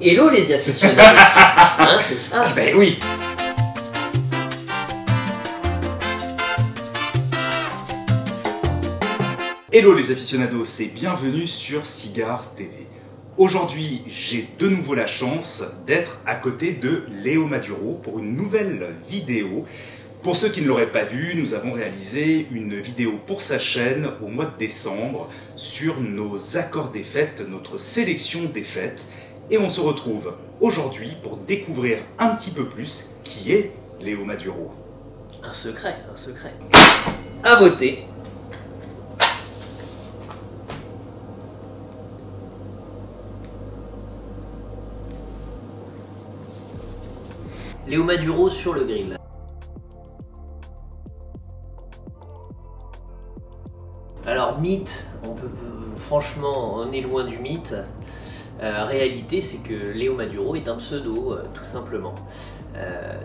Hello les aficionados. Hein, c'est ça. Ben oui. Hello les aficionados et bienvenue sur Cigare TV. Aujourd'hui, j'ai de nouveau la chance d'être à côté de Léo Maduro pour une nouvelle vidéo. Pour ceux qui ne l'auraient pas vu, nous avons réalisé une vidéo pour sa chaîne au mois de décembre sur nos accords des fêtes, notre sélection des fêtes. Et on se retrouve aujourd'hui pour découvrir un petit peu plus qui est Léo Maduro. Un secret, un secret. À voter. Léo Maduro sur le grill. Alors mythe, franchement on est loin du mythe. Réalité c'est que Léo Maduro est un pseudo tout simplement.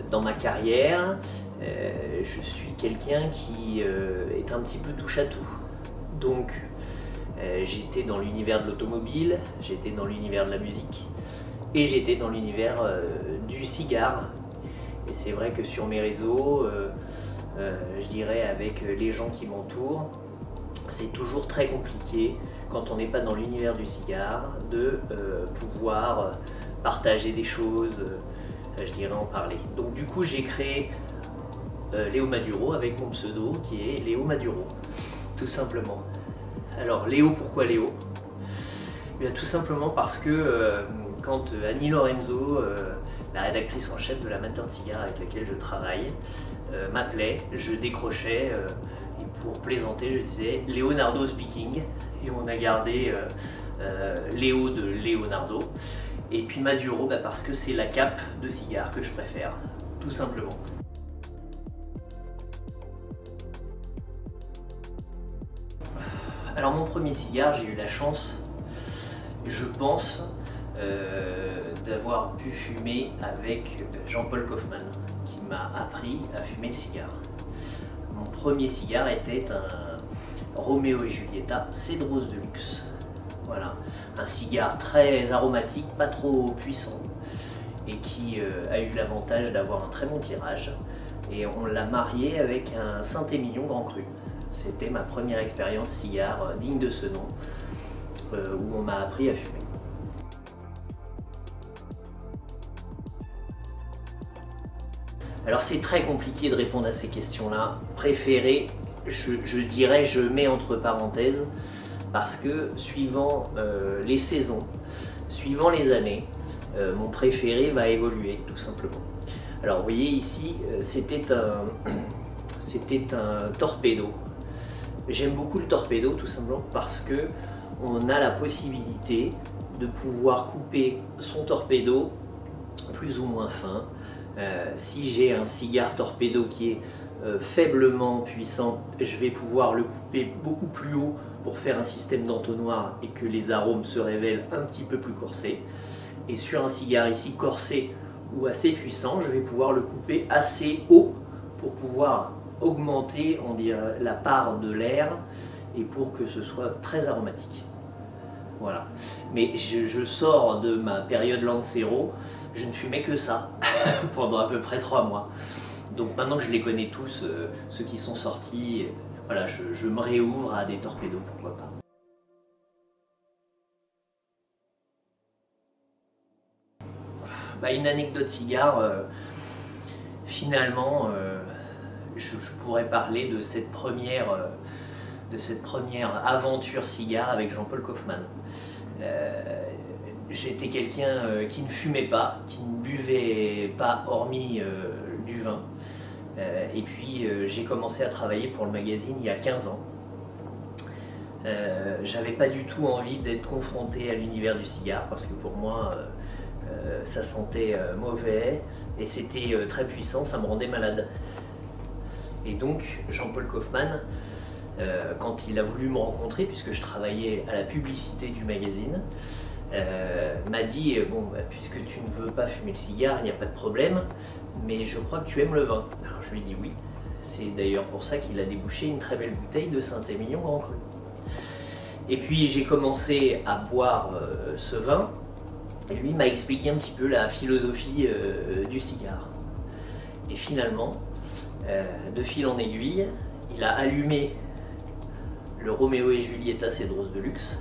Dans ma carrière, je suis quelqu'un qui est un petit peu touche à tout. Donc j'étais dans l'univers de l'automobile, j'étais dans l'univers de la musique et j'étais dans l'univers du cigare. Et c'est vrai que sur mes réseaux, je dirais avec les gens qui m'entourent, c'est toujours très compliqué quand on n'est pas dans l'univers du cigare de pouvoir partager des choses, je dirais en parler. Donc du coup j'ai créé Léo Maduro avec mon pseudo qui est Léo Maduro, tout simplement. Alors Léo, pourquoi Léo? Bien, tout simplement parce que quand Annie Lorenzo, la rédactrice en chef de l'Amateur de Cigares avec laquelle je travaille, m'appelait, je décrochais et pour plaisanter je disais Leonardo speaking et on a gardé Léo de Leonardo et puis Maduro parce que c'est la cape de cigare que je préfère, tout simplement. Alors mon premier cigare, j'ai eu la chance, je pense, d'avoir pu fumer avec Jean-Paul Kaufmann, qui m'a appris à fumer le cigare. Mon premier cigare était un Roméo et Julieta Cedros de luxe. Voilà, un cigare très aromatique, pas trop puissant, et qui a eu l'avantage d'avoir un très bon tirage. Et on l'a marié avec un Saint-Émilion Grand Cru. C'était ma première expérience cigare digne de ce nom, où on m'a appris à fumer. Alors c'est très compliqué de répondre à ces questions-là. Préféré, je dirais, je mets entre parenthèses, parce que suivant les saisons, suivant les années, mon préféré va évoluer, tout simplement. Alors vous voyez ici, c'était un torpedo. J'aime beaucoup le torpedo, tout simplement, parce que on a la possibilité de pouvoir couper son torpedo plus ou moins fin. Si j'ai un cigare torpedo qui est faiblement puissant, je vais pouvoir le couper beaucoup plus haut pour faire un système d'entonnoir et que les arômes se révèlent un petit peu plus corsés. Et sur un cigare ici corsé ou assez puissant, je vais pouvoir le couper assez haut pour pouvoir augmenter, on dirait, la part de l'air et pour que ce soit très aromatique. Voilà. Mais je sors de ma période Lancero, je ne fumais que ça pendant à peu près 3 mois. Donc maintenant que je les connais tous, ceux qui sont sortis, voilà, je me réouvre à des torpedos, pourquoi pas. Bah, une anecdote cigare, finalement, je pourrais parler de cette première aventure cigare avec Jean-Paul Kaufmann. J'étais quelqu'un qui ne fumait pas, qui ne buvait pas hormis du vin. Et puis j'ai commencé à travailler pour le magazine il y a 15 ans. J'avais pas du tout envie d'être confronté à l'univers du cigare parce que pour moi ça sentait mauvais et c'était très puissant, ça me rendait malade. Et donc Jean-Paul Kaufmann, quand il a voulu me rencontrer, puisque je travaillais à la publicité du magazine, m'a dit bon, bah, puisque tu ne veux pas fumer le cigare, il n'y a pas de problème, mais je crois que tu aimes le vin. Alors je lui ai dit oui. C'est d'ailleurs pour ça qu'il a débouché une très belle bouteille de Saint-Émilion Grand Cru. Et puis j'ai commencé à boire ce vin Et lui m'a expliqué un petit peu la philosophie du cigare. Et finalement, de fil en aiguille, il a allumé le Roméo et Julieta Cédros de luxe.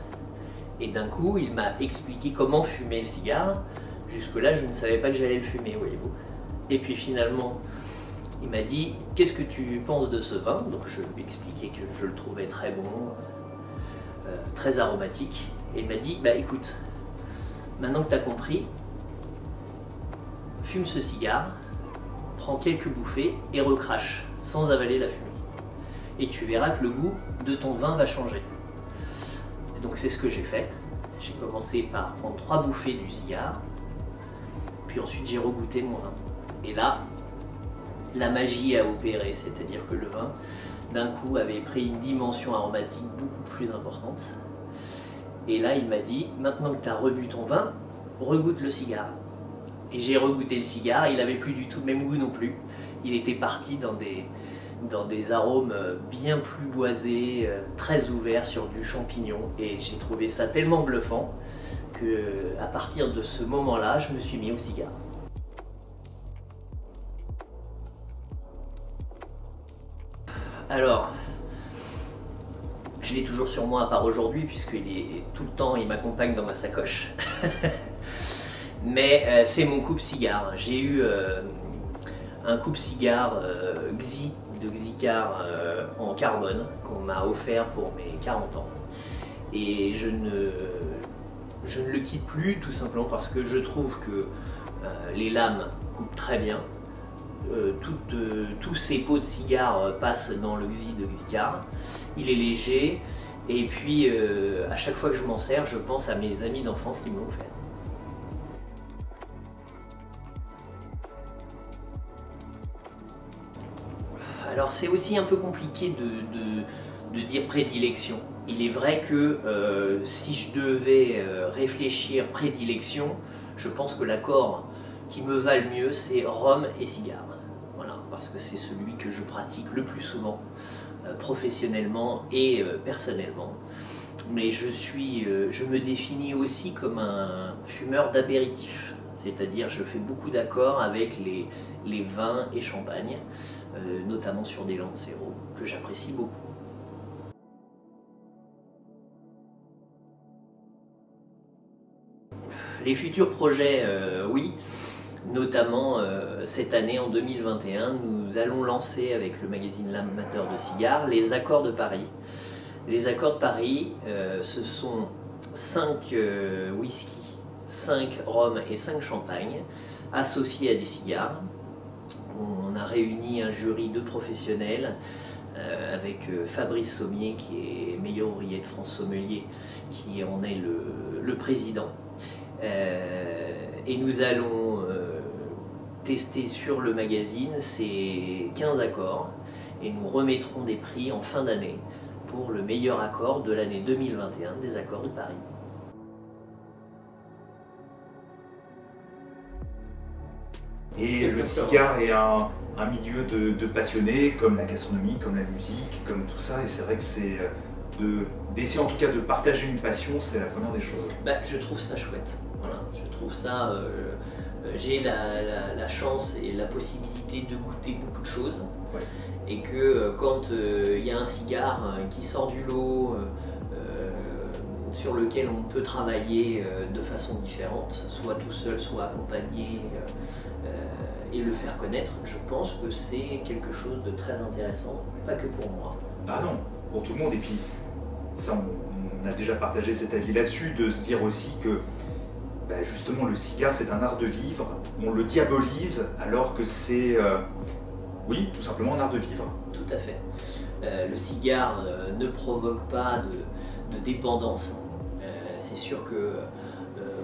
Et d'un coup, il m'a expliqué comment fumer le cigare. Jusque-là, je ne savais pas que j'allais le fumer, voyez-vous. Et puis finalement, il m'a dit « Qu'est-ce que tu penses de ce vin ?» Donc je lui ai expliqué que je le trouvais très bon, très aromatique. Et il m'a dit « Bah écoute, maintenant que tu as compris, fume ce cigare, prends quelques bouffées et recrache, sans avaler la fumée. Et tu verras que le goût de ton vin va changer. » Et donc c'est ce que j'ai fait. J'ai commencé par prendre 3 bouffées du cigare, puis ensuite j'ai regoûté mon vin. Et là, la magie a opéré, c'est-à-dire que le vin, d'un coup, avait pris une dimension aromatique beaucoup plus importante. Et là, il m'a dit, maintenant que tu as rebu ton vin, regoute le cigare. Et j'ai regoûté le cigare, il n'avait plus du tout le même goût non plus. Il était parti dans des arômes bien plus boisés, très ouverts sur du champignon. Et j'ai trouvé ça tellement bluffant que, à partir de ce moment-là, je me suis mis au cigare. Alors, je l'ai toujours sur moi à part aujourd'hui puisqu'il est tout le temps, il m'accompagne dans ma sacoche. Mais c'est mon coupe-cigare. J'ai eu un coupe-cigare Xi de Xicar en carbone qu'on m'a offert pour mes 40 ans. Et je ne le quitte plus tout simplement parce que je trouve que les lames coupent très bien. Tous ces pots de cigares passent dans le Xi de Xicar. Il est léger et puis à chaque fois que je m'en sers, je pense à mes amis d'enfance qui me l'ont offert. Alors c'est aussi un peu compliqué de dire prédilection. Il est vrai que si je devais réfléchir prédilection, je pense que l'accord qui me va le mieux, c'est rhum et cigare. Voilà, parce que c'est celui que je pratique le plus souvent, professionnellement et personnellement. Mais je me définis aussi comme un fumeur d'apéritif, c'est-à-dire je fais beaucoup d'accords avec les vins et champagnes, notamment sur des Lancero, que j'apprécie beaucoup. Les futurs projets, oui. Notamment cette année, en 2021, nous allons lancer avec le magazine L'Amateur de cigares les Accords de Paris. Les Accords de Paris, ce sont 5 whisky, 5 rhum et 5 champagnes associés à des cigares. On a réuni un jury de professionnels avec Fabrice Sommier qui est meilleur ouvrier de France Sommelier, qui en est le président. Et nous allons tester sur le magazine ces 15 accords et nous remettrons des prix en fin d'année pour le meilleur accord de l'année 2021 des Accords de Paris. Et le cigare est un milieu de passionnés, comme la gastronomie, comme la musique, comme tout ça, et c'est vrai que c'est d'essayer en tout cas de partager une passion, c'est la première des choses. Bah, je trouve ça chouette. Voilà, je trouve ça. J'ai la chance et la possibilité de goûter beaucoup de choses. Ouais. Et que quand il y a un cigare qui sort du lot, sur lequel on peut travailler de façon différente, soit tout seul, soit accompagné, et le faire connaître, je pense que c'est quelque chose de très intéressant, pas que pour moi. Ah non, pour tout le monde. Et puis, ça, on a déjà partagé cet avis là-dessus, de se dire aussi que justement le cigare c'est un art de vivre, on le diabolise alors que c'est, oui, tout simplement un art de vivre. Tout à fait. Le cigare ne provoque pas de dépendance. C'est sûr que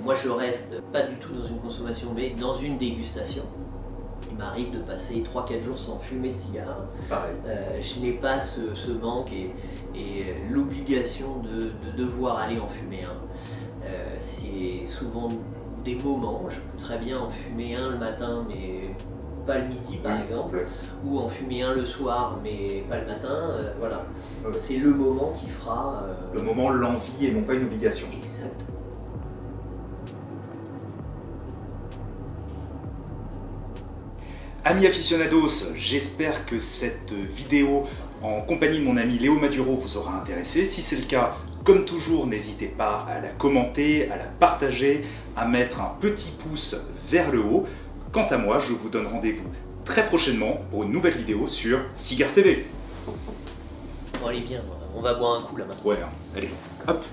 moi je reste pas du tout dans une consommation mais dans une dégustation. Il m'arrive de passer 3-4 jours sans fumer de cigare. Pareil. Je n'ai pas ce manque et l'obligation de devoir aller en fumer un. C'est souvent des moments, je peux très bien en fumer un le matin mais pas le midi par exemple, ou en fumer un le soir mais pas le matin, voilà. C'est le moment qui fera... Le moment, l'envie et non pas une obligation. Exact. Amis aficionados, j'espère que cette vidéo en compagnie de mon ami Léo Maduro vous aura intéressé. Si c'est le cas, comme toujours, n'hésitez pas à la commenter, à la partager, à mettre un petit pouce vers le haut. Quant à moi, je vous donne rendez-vous très prochainement pour une nouvelle vidéo sur Cigare TV. Bon allez viens, on va boire un coup là maintenant. Ouais, allez, hop.